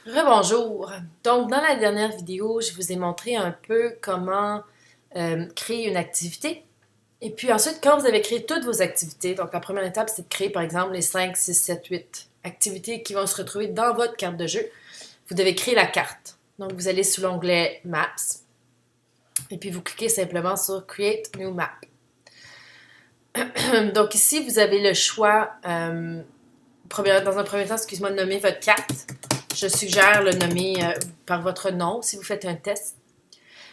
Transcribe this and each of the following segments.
Rebonjour! Donc, dans la dernière vidéo, je vous ai montré un peu comment créer une activité. Et puis ensuite, quand vous avez créé toutes vos activités, donc la première étape, c'est de créer par exemple les 5, 6, 7, 8 activités qui vont se retrouver dans votre carte de jeu. Vous devez créer la carte. Donc, vous allez sous l'onglet Maps et puis vous cliquez simplement sur Create New Map. Donc ici, vous avez le choix, dans un premier temps, excuse-moi, de nommer votre carte. Je suggère le nommer par votre nom si vous faites un test.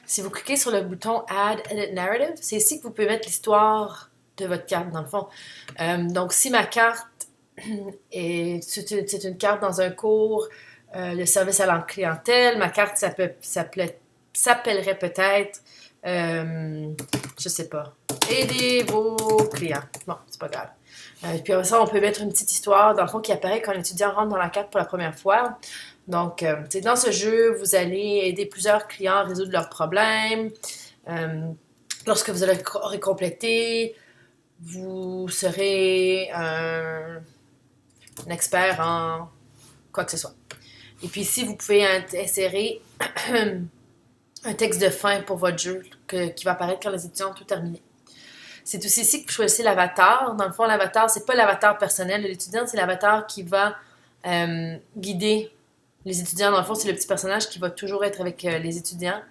Si vous cliquez sur le bouton Add Edit Narrative, c'est ici que vous pouvez mettre l'histoire de votre carte, dans le fond. Donc, si ma carte c'est une carte dans un cours de service à la clientèle, ma carte s'appellerait peut-être, je sais pas, aider vos clients. Bon, c'est pas grave. Puis après ça, on peut mettre une petite histoire, dans le fond, qui apparaît quand l'étudiant rentre dans la carte pour la première fois. Donc, dans ce jeu, vous allez aider plusieurs clients à résoudre leurs problèmes. Lorsque vous aurez complété, vous serez un expert en quoi que ce soit. Et puis ici, vous pouvez insérer un texte de fin pour votre jeu qui va apparaître quand les étudiants ont tout terminé. C'est aussi ici que vous choisissez l'avatar. Dans le fond, l'avatar, c'est pas l'avatar personnel de l'étudiant, c'est l'avatar qui va guider les étudiants. Dans le fond, c'est le petit personnage qui va toujours être avec les étudiants.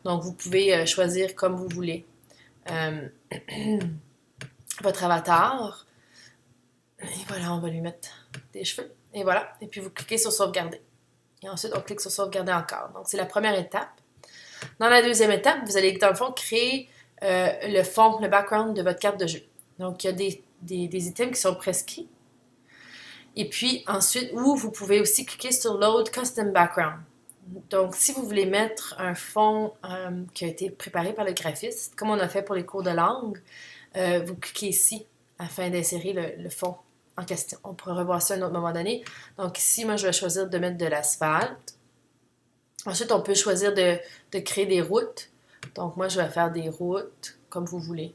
Donc, vous pouvez choisir comme vous voulez votre avatar. Et voilà, on va lui mettre des cheveux. Et voilà. Et puis, vous cliquez sur sauvegarder. Et ensuite, on clique sur sauvegarder encore. Donc, c'est la première étape. Dans la deuxième étape, vous allez, dans le fond, créer le fond, le background de votre carte de jeu. Donc, il y a des items qui sont prescrits. Et puis, ensuite, vous pouvez aussi cliquer sur Load Custom Background. Donc, si vous voulez mettre un fond qui a été préparé par le graphiste, comme on a fait pour les cours de langue, vous cliquez ici afin d'insérer le fond en question. On pourra revoir ça à un autre moment donné. Donc ici, moi, je vais choisir de mettre de l'asphalte. Ensuite, on peut choisir de créer des routes. Donc moi, je vais faire des routes comme vous voulez.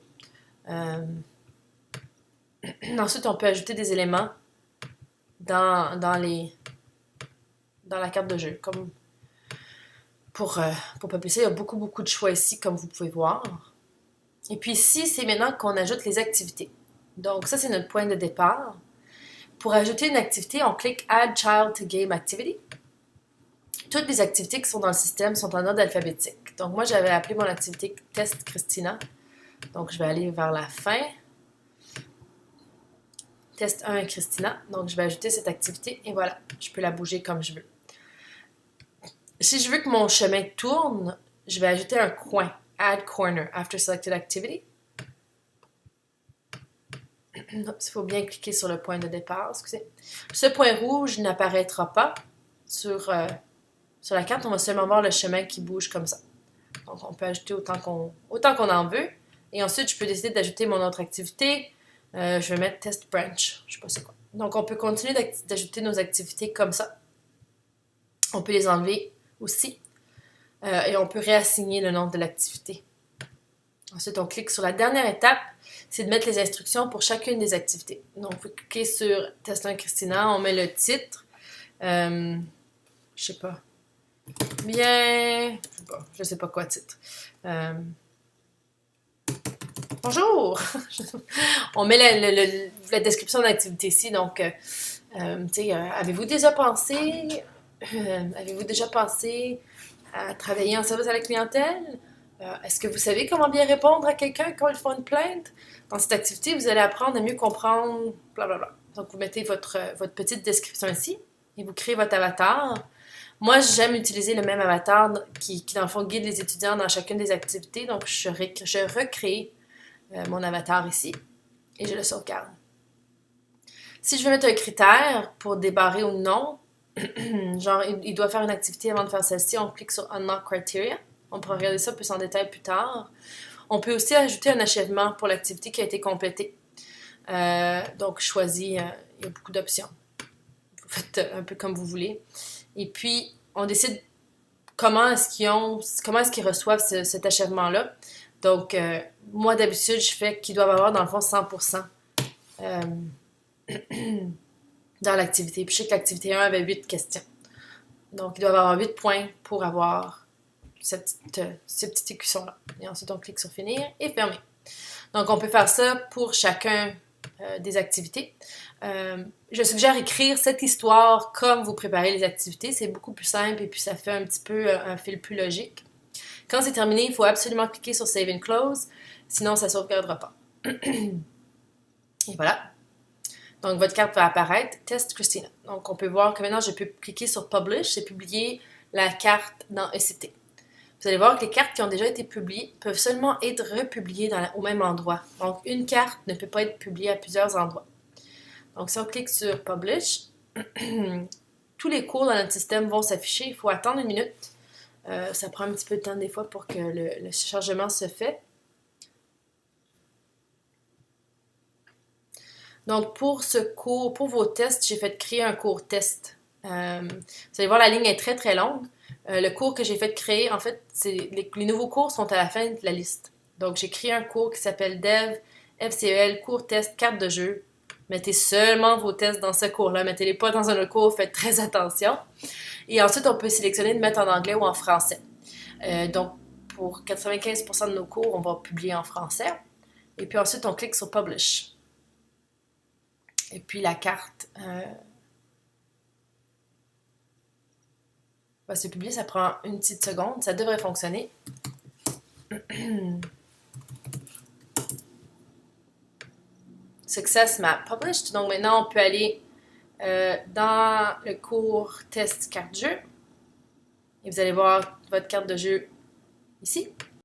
Ensuite, on peut ajouter des éléments dans la carte de jeu. Comme pour Publicer, il y a beaucoup de choix ici, comme vous pouvez voir. Et puis ici, c'est maintenant qu'on ajoute les activités. Donc ça, c'est notre point de départ. Pour ajouter une activité, on clique Add Child to Game Activity. Toutes les activités qui sont dans le système sont en ordre alphabétique. Donc moi, j'avais appelé mon activité Test Christina. Donc je vais aller vers la fin. Test 1 Christina. Donc je vais ajouter cette activité et voilà, je peux la bouger comme je veux. Si je veux que mon chemin tourne, je vais ajouter un coin. Add Corner after Selected Activity. Il faut bien cliquer sur le point de départ. Excusez. Ce point rouge n'apparaîtra pas sur la carte. On va seulement voir le chemin qui bouge comme ça. Donc, on peut ajouter autant qu'on en veut. Et ensuite, je peux décider d'ajouter mon autre activité. Je vais mettre Test Branch. Je sais pas c'est quoi. Donc, on peut continuer d'ajouter nos activités comme ça. On peut les enlever aussi. Et on peut réassigner le nom de l'activité. Ensuite, on clique sur la dernière étape, c'est de mettre les instructions pour chacune des activités. Donc, vous cliquez sur Test 1 Christina, on met le titre. Je sais pas. Bien. Je sais pas quoi titre. Bonjour! On met la description de l'activité ici. Donc, avez-vous déjà pensé à travailler en service à la clientèle? Est-ce que vous savez comment bien répondre à quelqu'un quand il faut une plainte? Dans cette activité, vous allez apprendre à mieux comprendre, blablabla. Donc, vous mettez votre petite description ici et vous créez votre avatar. Moi, j'aime utiliser le même avatar qui dans le fond, guide les étudiants dans chacune des activités. Donc, je recrée mon avatar ici et je le sauvegarde. Si je veux mettre un critère pour débarrer ou non, genre, il doit faire une activité avant de faire celle-ci, on clique sur Unlock Criteria. On pourra regarder ça plus en détail plus tard. On peut aussi ajouter un achèvement pour l'activité qui a été complétée. Donc, choisis, il y a beaucoup d'options. Vous faites un peu comme vous voulez. Et puis, on décide comment est-ce qu'ils reçoivent cet achèvement-là. Donc, moi, d'habitude, je fais qu'ils doivent avoir, dans le fond, 100% dans l'activité. Puis, je sais que l'activité 1 avait 8 questions. Donc, ils doivent avoir 8 points pour avoir ce petit écusson-là. Et ensuite, on clique sur Finir et Fermer. Donc, on peut faire ça pour chacun des activités. Je suggère écrire cette histoire comme vous préparez les activités. C'est beaucoup plus simple et puis ça fait un petit peu un fil plus logique. Quand c'est terminé, il faut absolument cliquer sur Save and Close, sinon ça ne sauvegardera pas. Et voilà. Donc, votre carte va apparaître, Test Christina. Donc, on peut voir que maintenant, je peux cliquer sur Publish et publier la carte dans ECT. Vous allez voir que les cartes qui ont déjà été publiées peuvent seulement être republiées au même endroit. Donc, une carte ne peut pas être publiée à plusieurs endroits. Donc, si on clique sur Publish, tous les cours dans notre système vont s'afficher. Il faut attendre 1 minute. Ça prend un petit peu de temps des fois pour que le chargement se fait. Donc, pour ce cours, pour vos tests, j'ai fait créer un cours test. Vous allez voir, la ligne est très, très longue. Le cours que j'ai fait créer, en fait, les nouveaux cours sont à la fin de la liste. Donc, j'ai créé un cours qui s'appelle Dev, FCEL, cours test, carte de jeu. Mettez seulement vos tests dans ce cours-là. Mettez-les pas dans un autre cours, faites très attention. Et ensuite, on peut sélectionner de mettre en anglais ou en français. Donc, pour 95% de nos cours, on va publier en français. Et puis ensuite, on clique sur Publish. Et puis la carte va se publier, ça prend une petite seconde, ça devrait fonctionner. Success Map Published. Donc maintenant, on peut aller dans le cours Test carte jeu. Et vous allez voir votre carte de jeu ici.